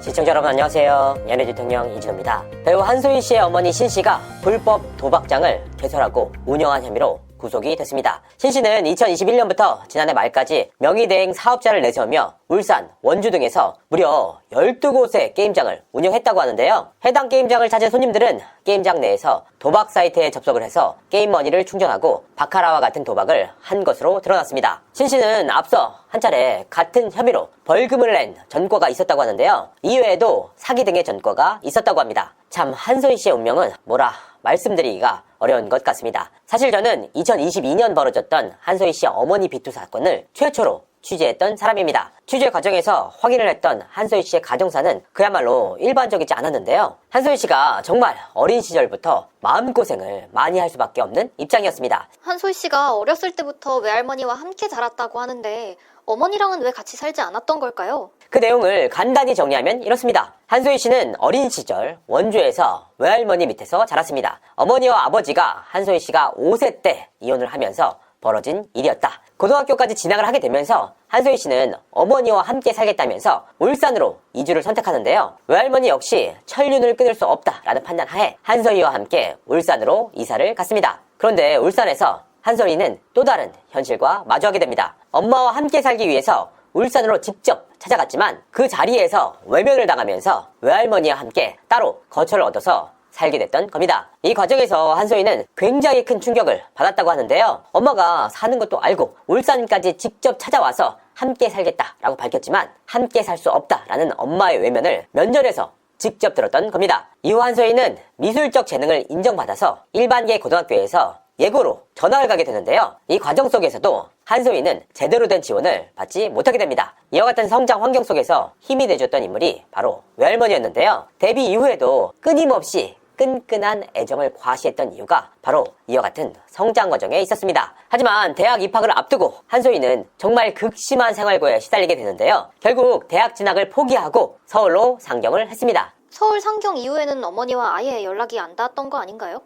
시청자 여러분 안녕하세요. 연예 대통령 이진호입니다. 배우 한소희 씨의 어머니 신 씨가 불법 도박장을 개설하고 운영한 혐의로 구속이 됐습니다. 신 씨는 2021년부터 지난해 말까지 명의대행 사업자를 내세우며 울산, 원주 등에서 무려 12곳의 게임장을 운영했다고 하는데요. 해당 게임장을 찾은 손님들은 게임장 내에서 도박 사이트에 접속을 해서 게임머니를 충전하고 바카라와 같은 도박을 한 것으로 드러났습니다. 신 씨는 앞서 한 차례 같은 혐의로 벌금을 낸 전과가 있었다고 하는데요. 이외에도 사기 등의 전과가 있었다고 합니다. 참 한소희 씨의 운명은 뭐라 말씀드리기가 어려운 것 같습니다. 사실 저는 2022년 벌어졌던 한소희 씨의 어머니 비투 사건을 최초로 취재했던 사람입니다. 취재 과정에서 확인을 했던 한소희 씨의 가정사는 그야말로 일반적이지 않았는데요. 한소희 씨가 정말 어린 시절부터 마음고생을 많이 할 수밖에 없는 입장이었습니다. 한소희 씨가 어렸을 때부터 외할머니와 함께 자랐다고 하는데 어머니랑은 왜 같이 살지 않았던 걸까요? 그 내용을 간단히 정리하면 이렇습니다. 한소희 씨는 어린 시절 원주에서 외할머니 밑에서 자랐습니다. 어머니와 아버지가 한소희 씨가 5세 때 이혼을 하면서 벌어진 일이었다. 고등학교까지 진학을 하게 되면서 한소희 씨는 어머니와 함께 살겠다면서 울산으로 이주를 선택하는데요. 외할머니 역시 천륜을 끊을 수 없다라는 판단 하에 한소희와 함께 울산으로 이사를 갔습니다. 그런데 울산에서 한소희는 또 다른 현실과 마주하게 됩니다. 엄마와 함께 살기 위해서 울산으로 직접 찾아갔지만 그 자리에서 외면을 당하면서 외할머니와 함께 따로 거처를 얻어서 살게 됐던 겁니다. 이 과정에서 한소희는 굉장히 큰 충격을 받았다고 하는데요. 엄마가 사는 것도 알고 울산까지 직접 찾아와서 함께 살겠다라고 밝혔지만 함께 살 수 없다라는 엄마의 외면을 면전에서 직접 들었던 겁니다. 이후 한소희는 미술적 재능을 인정받아서 일반계 고등학교에서 예고로 전학을 가게 되는데요. 이 과정 속에서도 한소희는 제대로 된 지원을 받지 못하게 됩니다. 이와 같은 성장 환경 속에서 힘이 돼줬던 인물이 바로 외할머니였는데요. 데뷔 이후에도 끊임없이 끈끈한 애정을 과시했던 이유가 바로 이와 같은 성장 과정에 있었습니다. 하지만 대학 입학을 앞두고 한소희는 정말 극심한 생활고에 시달리게 되는데요. 결국 대학 진학을 포기하고 서울로 상경을 했습니다. 서울 상경 이후에는 어머니와 아예 연락이 안 닿았던 거 아닌가요?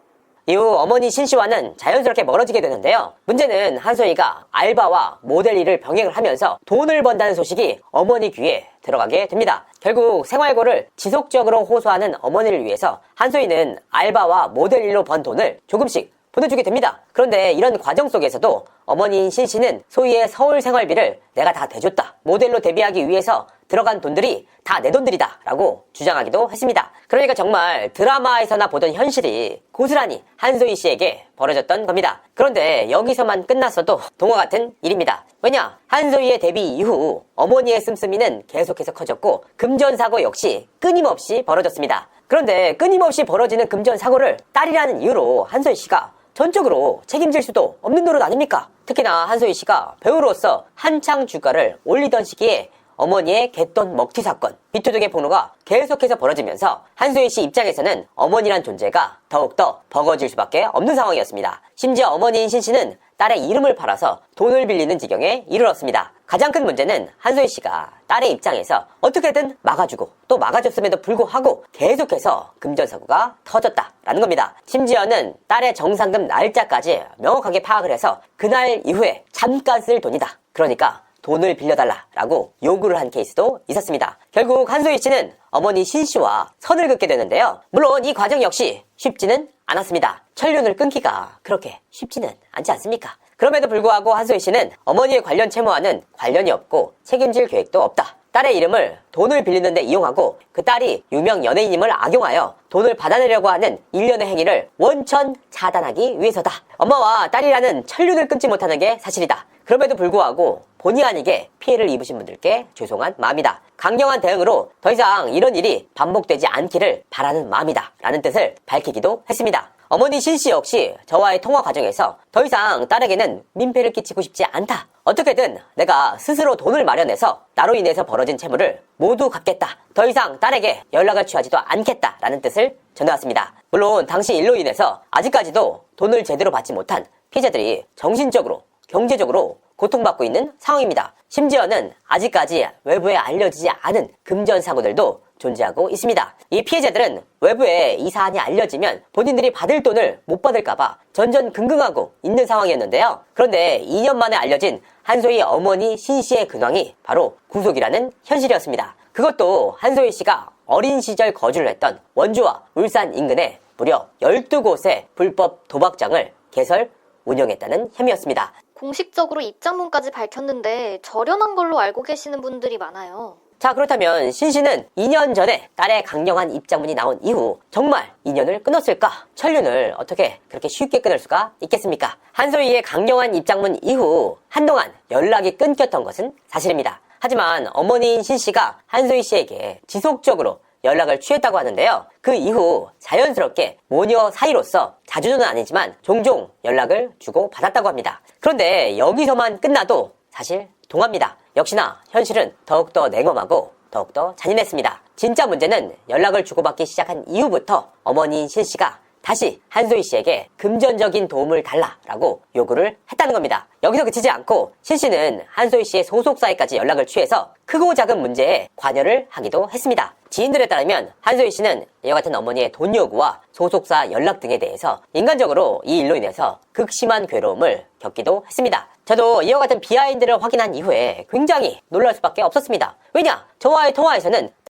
이후 어머니 신 씨와는 자연스럽게 멀어지게 되는데요. 문제는 한소희가 알바와 모델 일을 병행을 하면서 돈을 번다는 소식이 어머니 귀에 들어가게 됩니다. 결국 생활고를 지속적으로 호소하는 어머니를 위해서 한소희는 알바와 모델 일로 번 돈을 조금씩 보내주게 됩니다. 그런데 이런 과정 속에서도 어머니인 신 씨는 소희의 서울 생활비를 내가 다 대줬다. 모델로 데뷔하기 위해서 들어간 돈들이 다 내 돈들이다 라고 주장하기도 했습니다. 그러니까 정말 드라마에서나 보던 현실이 고스란히 한소희 씨에게 벌어졌던 겁니다. 그런데 여기서만 끝났어도 동화 같은 일입니다. 왜냐? 한소희의 데뷔 이후 어머니의 씀씀이는 계속해서 커졌고 금전사고 역시 끊임없이 벌어졌습니다. 그런데 끊임없이 벌어지는 금전사고를 딸이라는 이유로 한소희 씨가 전적으로 책임질 수도 없는 노릇 아닙니까? 특히나 한소희 씨가 배우로서 한창 주가를 올리던 시기에 어머니의 갯돈 먹튀 사건, 비투 등의 폭로가 계속해서 벌어지면서 한소희 씨 입장에서는 어머니란 존재가 더욱더 버거워질 수밖에 없는 상황이었습니다. 심지어 어머니인 신 씨는 딸의 이름을 팔아서 돈을 빌리는 지경에 이르렀습니다. 가장 큰 문제는 한소희 씨가 딸의 입장에서 어떻게든 막아주고 또 막아줬음에도 불구하고 계속해서 금전사고가 터졌다라는 겁니다. 심지어는 딸의 정상금 날짜까지 명확하게 파악을 해서 그날 이후에 잠깐 쓸 돈이다. 그러니까 돈을 빌려달라라고 요구를 한 케이스도 있었습니다. 결국 한소희 씨는 어머니 신 씨와 선을 긋게 되는데요. 물론 이 과정 역시 쉽지는 않았습니다. 천륜을 끊기가 그렇게 쉽지는 않지 않습니까? 그럼에도 불구하고 한소희 씨는 어머니의 관련 채무와는 관련이 없고 책임질 계획도 없다. 딸의 이름을 돈을 빌리는 데 이용하고 그 딸이 유명 연예인임을 악용하여 돈을 받아내려고 하는 일련의 행위를 원천 차단하기 위해서다. 엄마와 딸이라는 천륜을 끊지 못하는 게 사실이다. 그럼에도 불구하고 본의 아니게 피해를 입으신 분들께 죄송한 마음이다. 강경한 대응으로 더 이상 이런 일이 반복되지 않기를 바라는 마음이다 라는 뜻을 밝히기도 했습니다. 어머니 신 씨 역시 저와의 통화 과정에서 더 이상 딸에게는 민폐를 끼치고 싶지 않다. 어떻게든 내가 스스로 돈을 마련해서 나로 인해서 벌어진 채무를 모두 갚겠다. 더 이상 딸에게 연락을 취하지도 않겠다 라는 뜻을 전해왔습니다. 물론 당시 일로 인해서 아직까지도 돈을 제대로 받지 못한 피해자들이 정신적으로 경제적으로 고통받고 있는 상황입니다. 심지어는 아직까지 외부에 알려지지 않은 금전사고들도 존재하고 있습니다. 이 피해자들은 외부에 이 사안이 알려지면 본인들이 받을 돈을 못 받을까봐 전전긍긍하고 있는 상황이었는데요. 그런데 2년 만에 알려진 한소희 어머니 신 씨의 근황이 바로 구속이라는 현실이었습니다. 그것도 한소희 씨가 어린 시절 거주를 했던 원주와 울산 인근에 무려 12곳의 불법 도박장을 개설, 운영했다는 혐의였습니다. 공식적으로 입장문까지 밝혔는데 저렴한 걸로 알고 계시는 분들이 많아요. 자, 그렇다면 신 씨는 2년 전에 딸의 강경한 입장문이 나온 이후 정말 인연을 끊었을까? 천륜을 어떻게 그렇게 쉽게 끊을 수가 있겠습니까? 한소희의 강경한 입장문 이후 한동안 연락이 끊겼던 것은 사실입니다. 하지만 어머니인 신 씨가 한소희 씨에게 지속적으로 연락을 취했다고 하는데요. 그 이후 자연스럽게 모녀 사이로서 자주는 아니지만 종종 연락을 주고 받았다고 합니다. 그런데 여기서만 끝나도 사실 동합니다. 역시나 현실은 더욱더 냉엄하고 더욱더 잔인했습니다. 진짜 문제는 연락을 주고받기 시작한 이후부터 어머니인 신 씨가 다시 한소희 씨에게 금전적인 도움을 달라라고 요구를 했다는 겁니다. 여기서 그치지 않고 신 씨는 한소희 씨의 소속사에까지 연락을 취해서 크고 작은 문제에 관여를 하기도 했습니다. 지인들에 따르면 한소희 씨는 이와 같은 어머니의 돈 요구와 소속사 연락 등에 대해서 인간적으로 이 일로 인해서 극심한 괴로움을 겪기도 했습니다. 저도 이와 같은 비하인드를 확인한 이후에 굉장히 놀랄 수밖에 없었습니다. 왜냐? 저와의 통화에서는